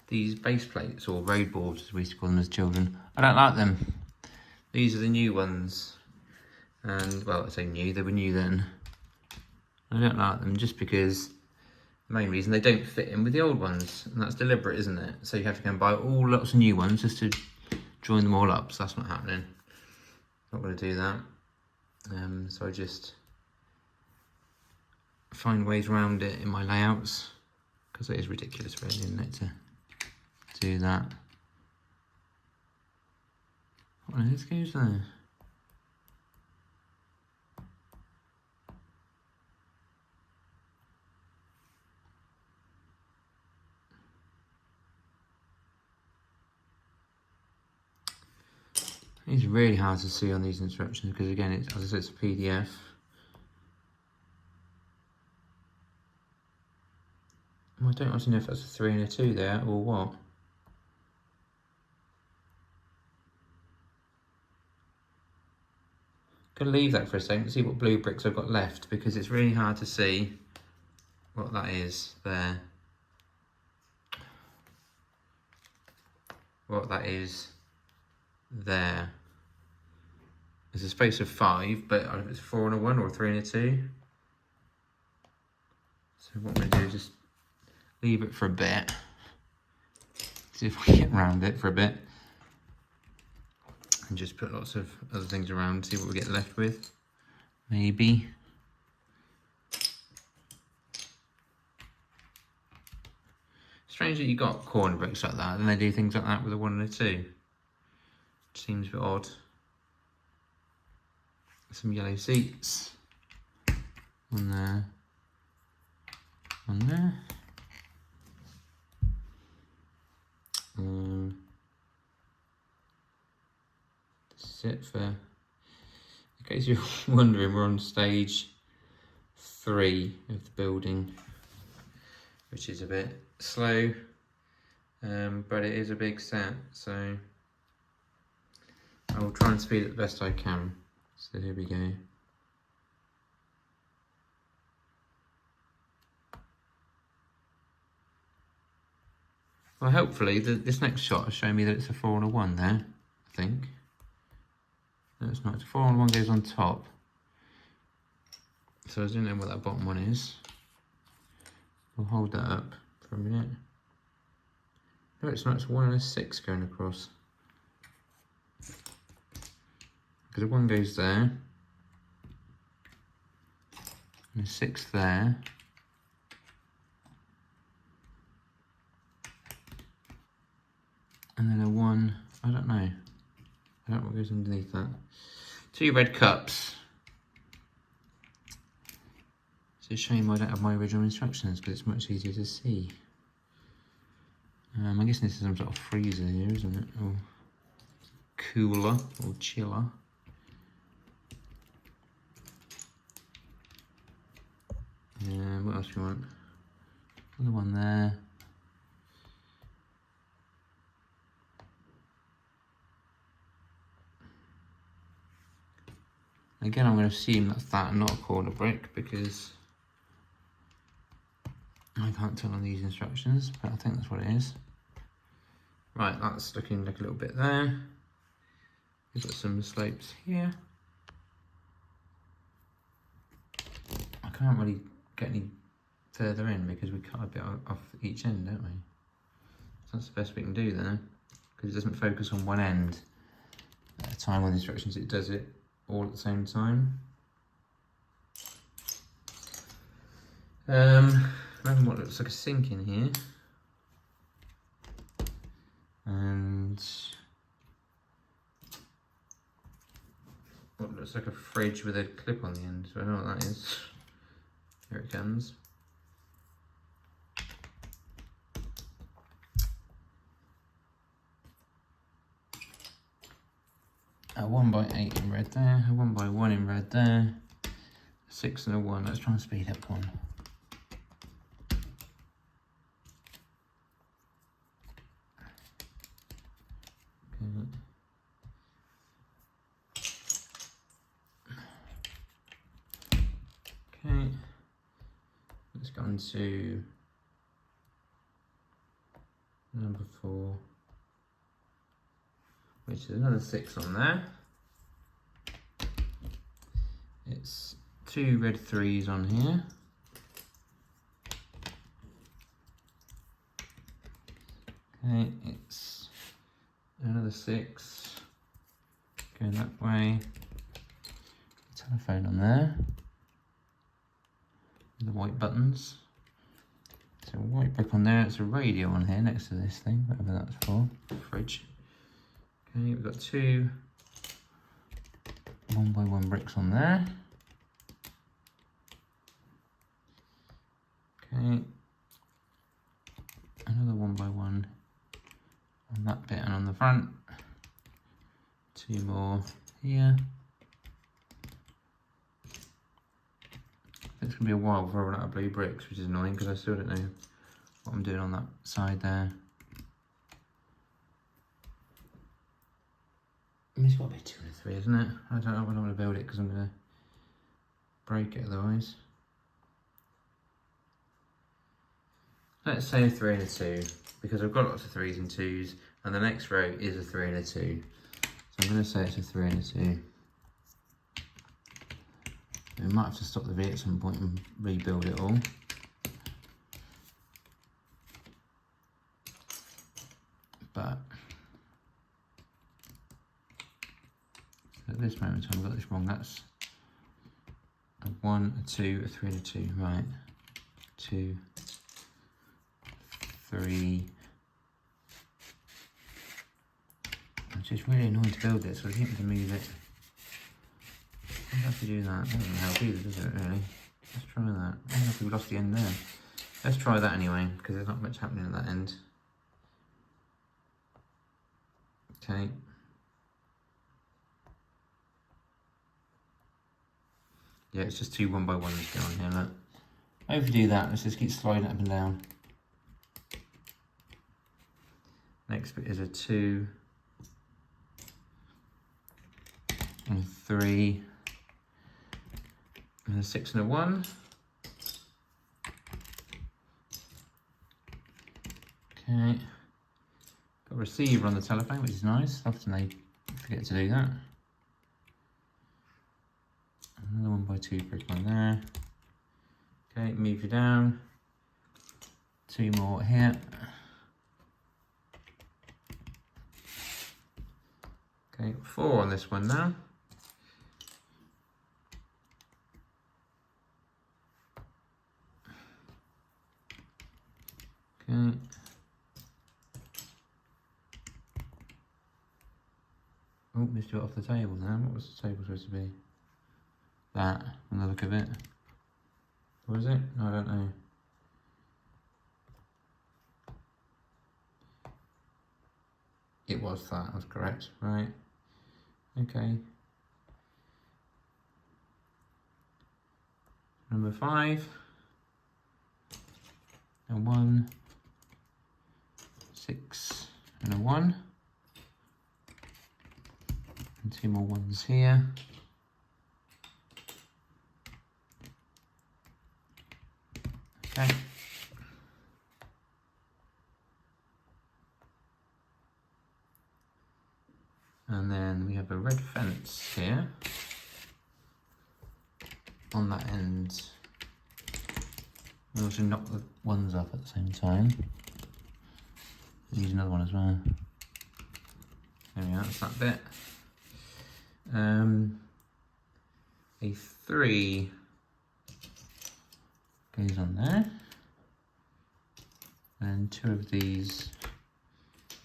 these base plates, or road boards as we used to call them as children. I don't like them. These are the new ones. And, well, I say new, they were new then. I don't like them just because the main reason they don't fit in with the old ones. And that's deliberate, isn't it? So you have to go and buy lots of new ones just to join them all up. So that's not happening. Not going to do that. So I just find ways around it in my layouts, because it is ridiculous really, isn't it, to do that. What on earth goes there? It's really hard to see on these instructions because, again, it's, as I said, it's a PDF. I don't actually know if that's a 3 and a 2 there or what. Gonna leave that for a second to see what blue bricks I've got left, because it's really hard to see what that is there. What that is there. There's a space of 5, but I don't know if it's 4 and a 1 or a 3 and a 2. So what I'm going to do is just leave it for a bit. See if I can get around it for a bit. And just put lots of other things around, see what we get left with. Maybe. Strange that you got corner bricks like that, and they do things like that with a 1 and a 2. Seems a bit odd. Some yellow seats. One there. One there. This is it for, in case you're wondering, we're on stage 3 of the building, which is a bit slow, but it is a big set, so I will try and speed it the best I can. So here we go. Well, hopefully this next shot will show me that it's a 4 and a 1 there, I think. No, it's not. It's a 4 and a 1 goes on top. So I don't know what that bottom one is. We'll hold that up for a minute. No, it's not. It's 1 and a 6 going across. Because a 1 goes there. And a 6 there. And then a 1, I don't know. I don't know what goes underneath that. 2 red cups. It's a shame I don't have my original instructions because it's much easier to see. I guess this is some sort of freezer here, isn't it? Or cooler or chiller. What else do you want? Another one there. Again, I'm going to assume that's that and not a corner brick because I can't tell on these instructions, but I think that's what it is. Right, that's looking like a little bit there. We've got some slopes here. I can't really get any further in because we cut a bit off each end, don't we? So that's the best we can do there, because it doesn't focus on one end at a time with instructions, it does it all at the same time. Remember what looks like a sink in here. and what looks like a fridge with a clip on the end, so I don't know what that is. Here it comes. A 1x8 in red there, a 1x1 in red there, a 6 and a 1. Let's try and speed up one. Okay, let's go on to number 4, which is another 6 on there. It's 2 red 3s on here. Okay, it's another 6 going that way. Telephone on there. The white buttons. So a white brick on there. It's a radio on here next to this thing, whatever that's for. Fridge. Okay, we've got 2 1x1 bricks on there. Okay, another 1x1 on that bit and on the front. 2 more here. It's gonna be a while before I run out of blue bricks, which is annoying because I still don't know what I'm doing on that side there. I mean, it's got to be 2 and a 3, isn't it? I don't know when I'm going to build it because I'm going to break it otherwise. Let's say a 3 and a 2 because I've got lots of 3s and 2s and the next row is a 3 and a 2. So I'm going to say it's a 3 and a 2. We might have to stop the video at some point and rebuild it all. But at this moment in time, I've got this wrong. That's a 1, a 2, a 3, and a 2. Right. 2, 3. It's just really annoying to build it, so I think we can move it. I don't have to do that. That doesn't help either, does it, really? Let's try that. I don't know if we lost the end there. Let's try that anyway, because there's not much happening at that end. Okay. Yeah, it's just 2 1x1s going here, look. If you do that, let's just keep sliding it up and down. Next bit is a 2 and a 3 and a 6 and a 1. Okay. Got a receiver on the telephone, which is nice. Often they forget to do that. Another 1x2 brick on there. Okay, move you down. 2 more here. Okay, 4 on this one now. Okay. Oh, missed it off the table now. What was the table supposed to be? That, on the look of it. Or is it? No, I don't know. It was that, that's correct, right. Okay. Number 5. And 1. 6 and a 1. And 2 more 1s here. Okay. And then we have a red fence here on that end. We also knock the 1s up at the same time. Use another one as well. There we are, that's that bit. A 3 goes on there. And 2 of these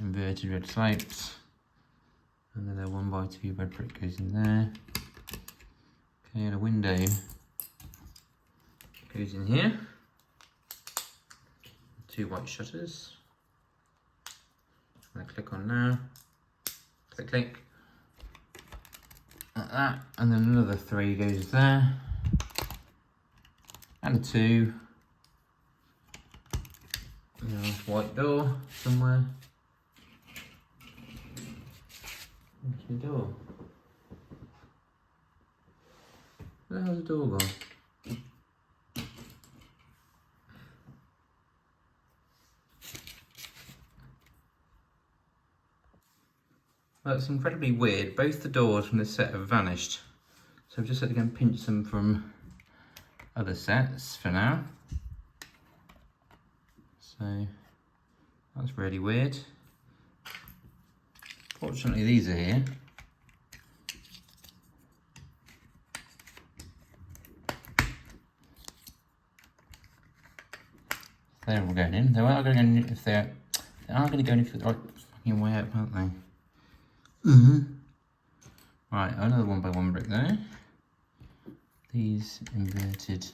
inverted red slopes. And then a 1x2 red brick goes in there. Okay, and a window goes in here. 2 white shutters. I'm gonna click on now. Click, click. Like that. And then another 3 goes there. And a 2. Nice white door somewhere. Where's the door? Where the hell's the door gone? Well, it's incredibly weird. Both the doors from this set have vanished. So I've just had to go and pinch them from other sets for now. So that's really weird. Fortunately, these are here. They're all going in. They are going in if they are going to go in if the right fucking way up, aren't they? Right, another 1x1 brick there. These inverted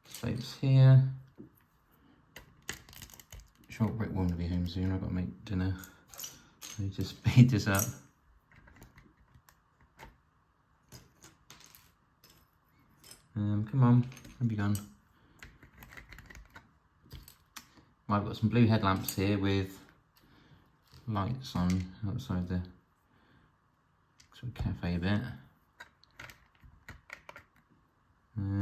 slopes here. Short brick one to be home soon. I've got to make dinner. So just speed this up. Come on, don't be gone. Right, I've got some blue headlamps here with lights on outside the sort of cafe bit. On.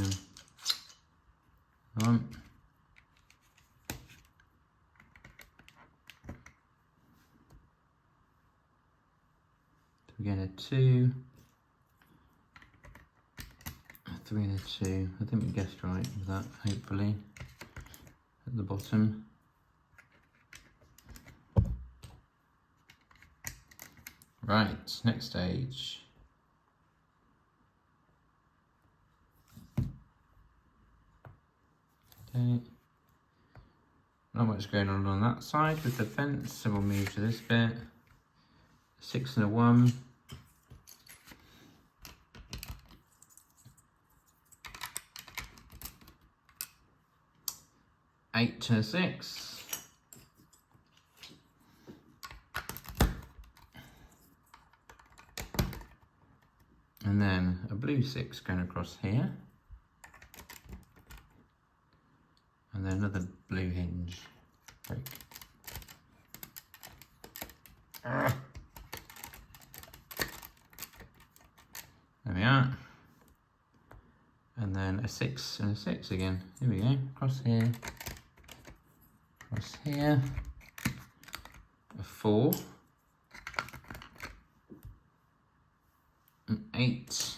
So we get a 2, a 3 and a 2. I think we guessed right with that, hopefully, at the bottom. Right, next stage. Okay. Not much going on that side with the fence, so we'll move to this bit. 6 and a 1. Eight and a 6. And then a blue 6 going across here. And then another blue hinge break. There we are. And then a 6 and a 6 again. Here we go. Across here. Across here. A 4. An 8.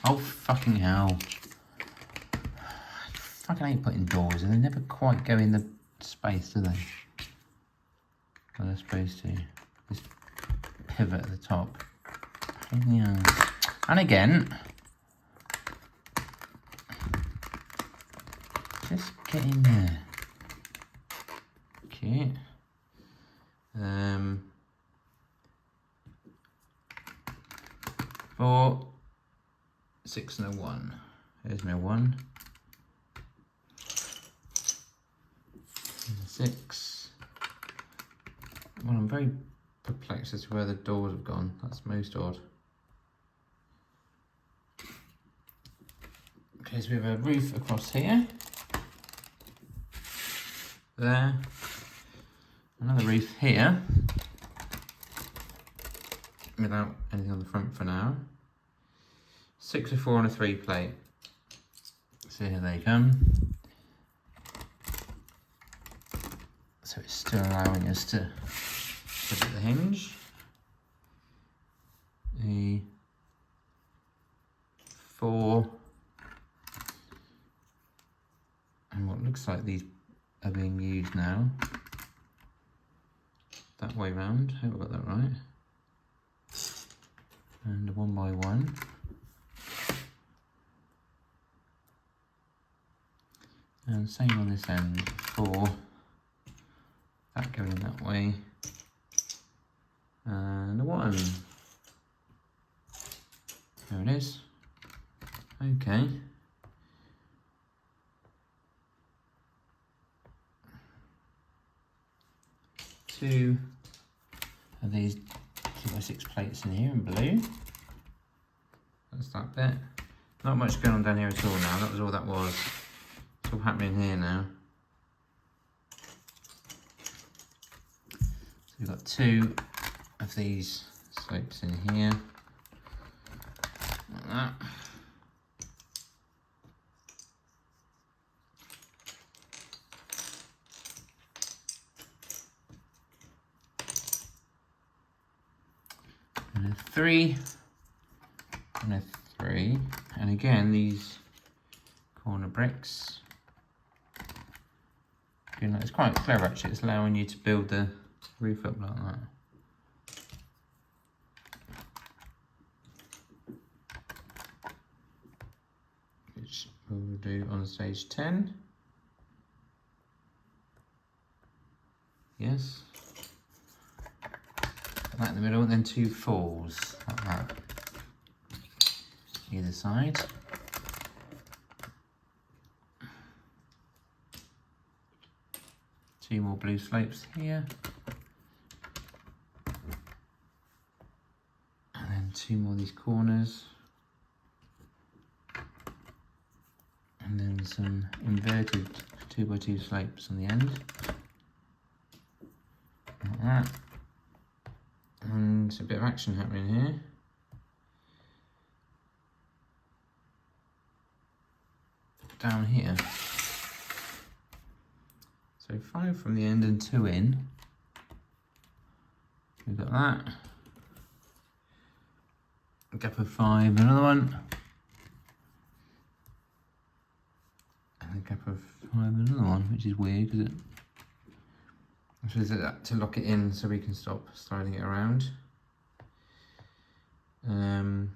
Oh, fucking hell. I fucking hate putting doors and they never quite go in the space, do they? Well, they're supposed to. This pivot at the top. Yeah. And again, just get in there. Okay. 4, 6 and a 1. There's my 1. And a 6. Well, I'm very perplexed as to where the doors have gone. That's most odd. Okay, so we have a roof across here. There. Another roof here. Without anything on the front for now. 6, a 4 and a 3 plate. So here they come. So it's still allowing us to put at the hinge. A 4. And what looks like these are being used now. That way round. Hope I got that right. And a 1x1. And same on this end, 4. That going that way. And 1. There it is. Okay. Two of these 2x6 plates in here in blue. That's that bit. Not much going on down here at all now. That was all that was. It's all happening here now. So we've got 2 of these slopes in here. Like that. And a 3. And a 3. And again, these corner bricks. It's quite clever actually. It's allowing you to build the roof up like that. Which we'll do on stage 10. Yes. That in the middle, and then 2 4s like that. Either side. Two more blue slopes here. And then 2 more of these corners. And then some inverted 2x2 slopes on the end. Like that. And a bit of action happening here. Down here. So 5 from the end and 2 in. We've got that. A gap of 5, another one. And a gap of 5, another one, which is weird because it actually is that to lock it in so we can stop sliding it around. We've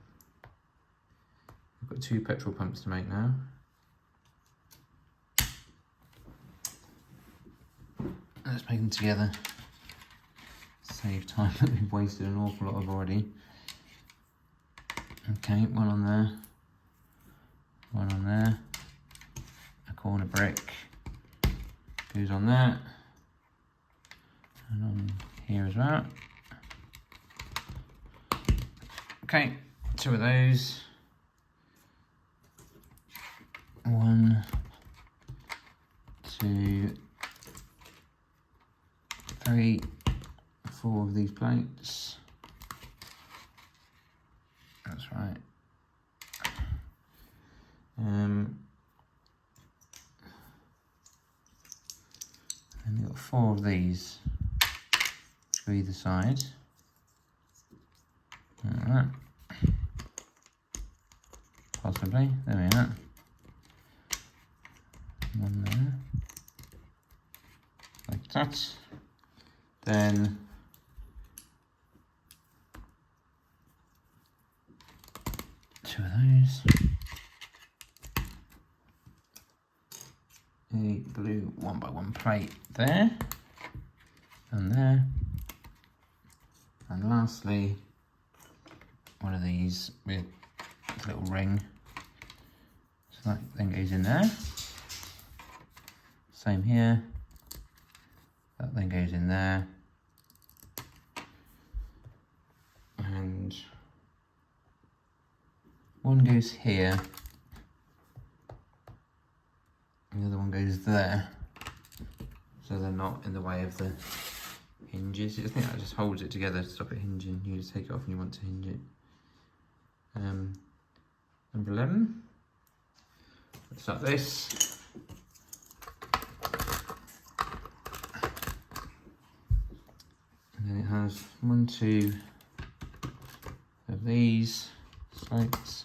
got 2 petrol pumps to make now. Let's make them together. Save time that we've wasted an awful lot of already. Okay, 1 on there. 1 on there. A corner brick goes on there. And on here as well. Okay, 2 of those. 1, 2, 3, 4 of these plates. That's right. And we've got 4 of these to either side. Like that. Possibly. There we are. 1 there. Like that. Then two of those. A blue 1x1 plate there. And there. And lastly, one of these with a little ring. So that then goes in there. Same here. That then goes in there. And one goes here. And the other one goes there. So they're not in the way of the hinges. I think that just holds it together to stop it hinging. You just take it off and you want to hinge it. Number 11. Let's start this. And then it has 1, 2 of these slopes,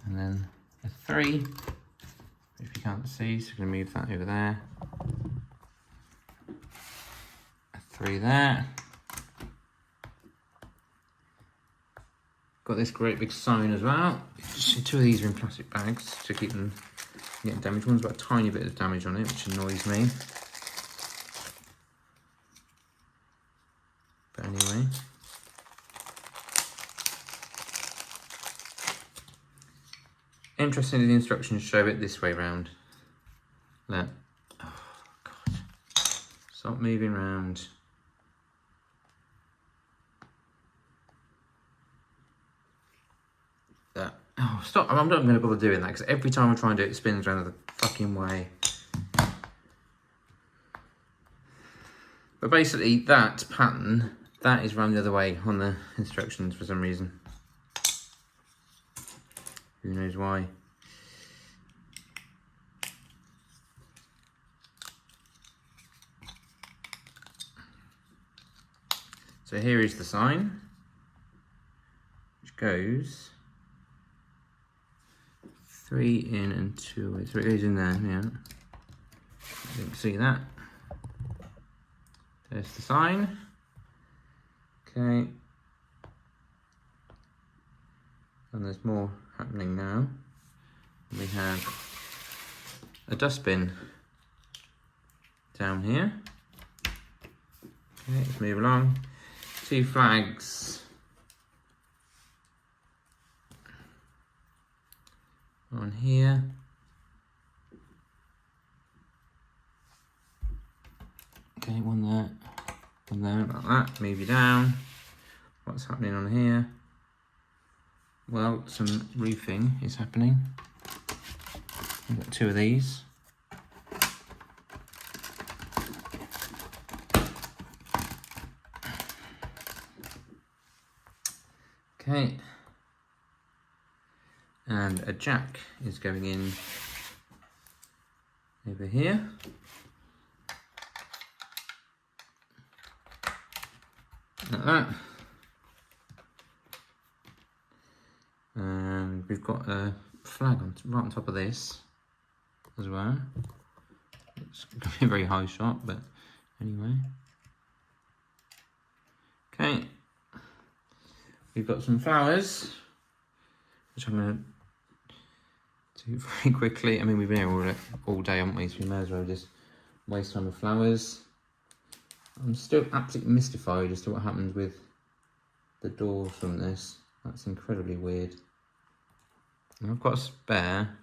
and then a 3, which we can't see, so we're going to move that over there. A 3 there. Got this great big sign as well. Just 2 of these are in plastic bags to keep them getting damaged. One's got a tiny bit of damage on it, which annoys me. But anyway. Interestingly, the instructions show it this way round. Look. Oh, God. Stop moving round. That. Oh, stop. I'm not going to bother doing that because every time I try and do it, it spins around the fucking way. But basically, that pattern, that is run the other way on the instructions for some reason. Who knows why? So here is the sign, which goes 3 in and 2 away. So it goes in there, yeah. You can see that. There's the sign. Okay. And there's more happening now. We have a dustbin down here. Okay, let's move along. 2 flags on here. Okay, one there, like that. Move you down. What's happening on here? Well, some roofing is happening. We've got 2 of these. Okay. And a jack is going in over here. Like that. And we've got a flag right on top of this as well. It's going to be a very high shot, but anyway. Okay. We've got some flowers, which I'm going to do very quickly. I mean, we've been here all day, haven't we? So we may as well just waste time with flowers. I'm still absolutely mystified as to what happens with the doors from this. That's incredibly weird. And I've got a spare,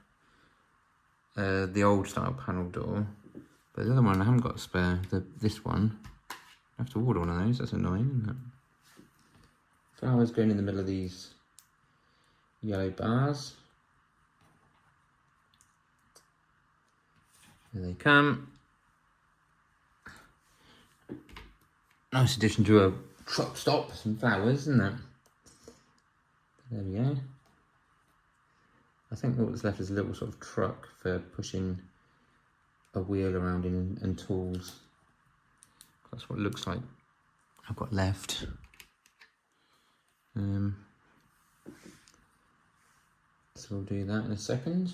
the old style panel door, but the other one I haven't got a spare. This one, I have to order one of those. That's annoying, isn't it? Flowers going in the middle of these yellow bars. Here they come. Nice addition to a truck stop, some flowers, isn't it? There we go. I think what's left is a little sort of truck for pushing a wheel around in and tools. That's what it looks like I've got left. So we'll do that in a second.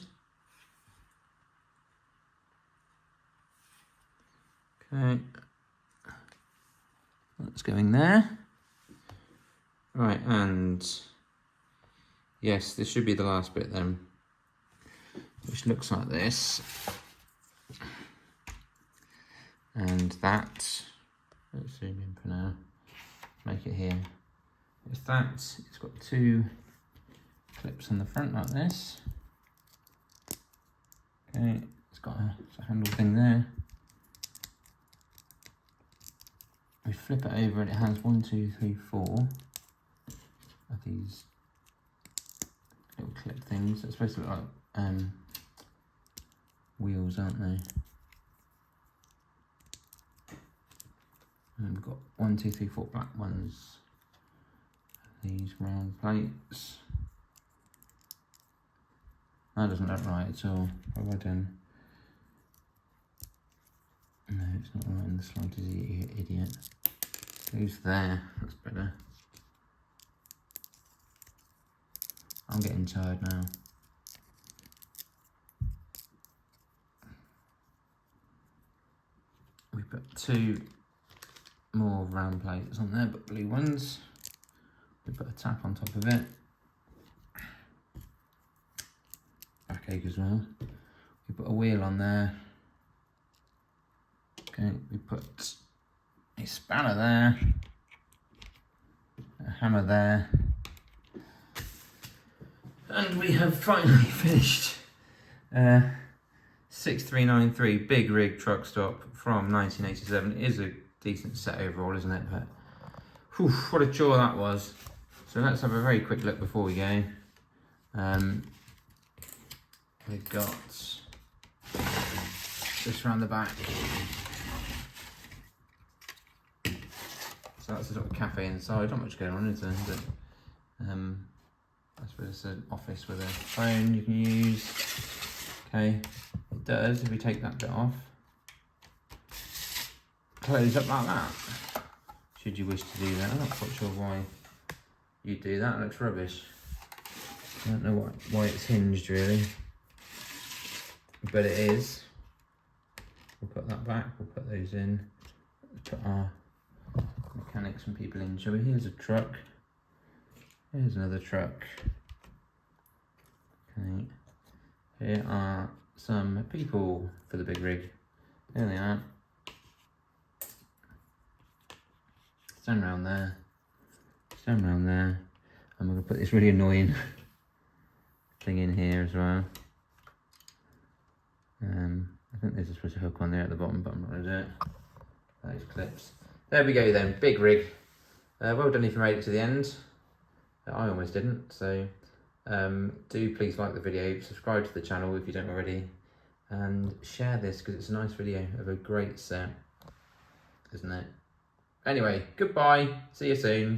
Okay. That's going there. Right, and yes, this should be the last bit then, which looks like this. And that, let's zoom in for now, make it here. It's that, it's got 2 clips on the front like this. Okay, it's got a handle thing there. We flip it over and it has 1, 2, 3, 4 of these little clip things. They're supposed to look like wheels, aren't they? And we've got 1, 2, 3, 4 black ones. These round plates. That doesn't look right at all. What have I done? No, it's not right in the slide, is it, you idiot? Goes there, that's better. I'm getting tired now. We put 2 more round plates on there, but blue ones. We put a tap on top of it. Backache as well. We We put a wheel on there. Okay, we put a spanner there, a hammer there, and we have finally finished 6393 big rig truck stop from 1987. It is a decent set overall, isn't it? But whew, what a chore that was. So let's have a very quick look before we go. We've got this around the back. So that's a little cafe inside, not much going on, is there? But I suppose it's an office with a phone you can use. Okay, it does, if we take that bit off, close up like that, should you wish to do that. I'm not quite sure why you do that, it looks rubbish. I don't know why it's hinged really, but it is. We'll put that back, we'll put those in, put our mechanics and people in. Shall we? Here's a truck. Here's another truck. Okay. Here are some people for the big rig. There they are. Stand around there. Stand around there. I'm going to put this really annoying thing in here as well. I think there's supposed to hook on there at the bottom, but I'm not going to do it. Those clips. There we go then, big rig. Well done if you made it to the end. I almost didn't, so do please like the video, subscribe to the channel if you don't already, and share this because it's a nice video of a great set, isn't it? Anyway, goodbye, see you soon.